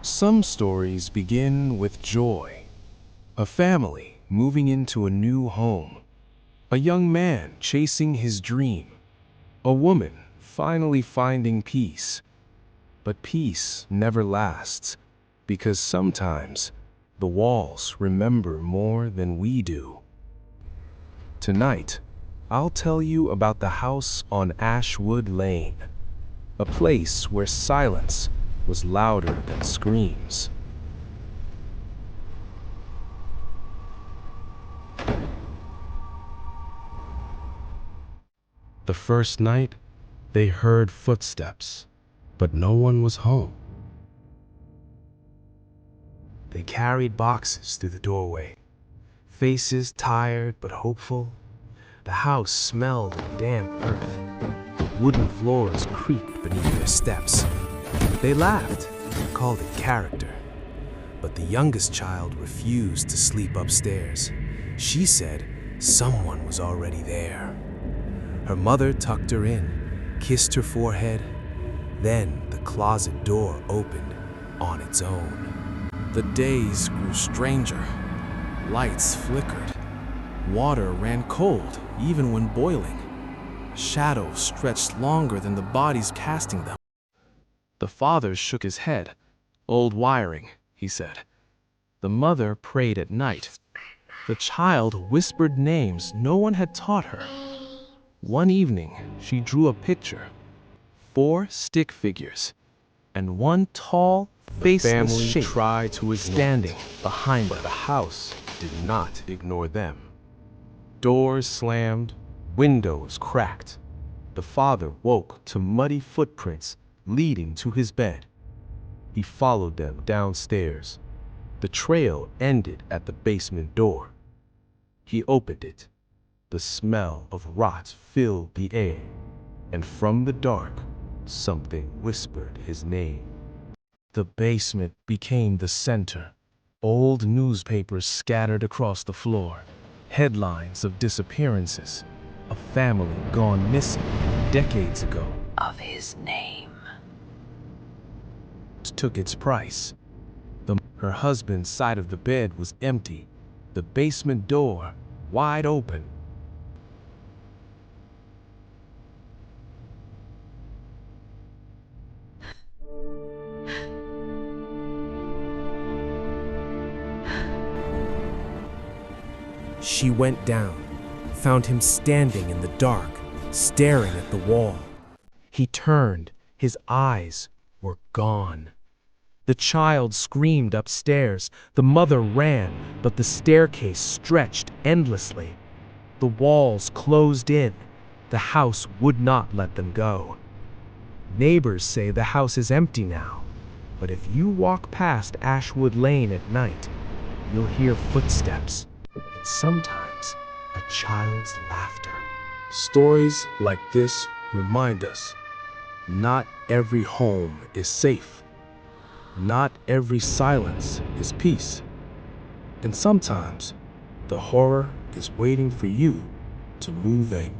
Some stories begin with joy. A family moving into a new home. A young man chasing his dream. A woman finally finding peace. But peace never lasts, because sometimes the walls remember more than we do. Tonight, I'll tell you about the house on Ashwood Lane, a place where silence was louder than screams. The first night, they heard footsteps, but no one was home. They carried boxes through the doorway, faces tired but hopeful. The house smelled of damp earth. Wooden floors creaked beneath their steps. They laughed and called it character. But the youngest child refused to sleep upstairs. She said someone was already there. Her mother tucked her in, kissed her forehead. Then the closet door opened on its own. The days grew stranger. Lights flickered. Water ran cold, even when boiling. Shadows stretched longer than the bodies casting them. The father shook his head. Old wiring, he said. The mother prayed at night. The child whispered names no one had taught her. One evening, she drew a picture. 4 stick figures, and one tall, faceless shape tried to standing behind them. The house did not ignore them. Doors slammed, windows cracked. The father woke to muddy footprints leading to his bed. He followed them downstairs. The trail ended at the basement door. He opened it. The smell of rot filled the air, and from the dark, something whispered his name. The basement became the center. Old newspapers scattered across the floor. Headlines of disappearances. A family gone missing decades ago. Of his name. Took its price. Her husband's side of the bed was empty. The basement door wide open. She went down, found him standing in the dark, staring at the wall. He turned, his eyes were gone. The child screamed upstairs. The mother ran, but the staircase stretched endlessly. The walls closed in. The house would not let them go. Neighbors say the house is empty now, but if you walk past Ashwood Lane at night, you'll hear footsteps. And sometimes a child's laughter. Stories like this remind us, not every home is safe. Not every silence is peace. And sometimes the horror is waiting for you to move in.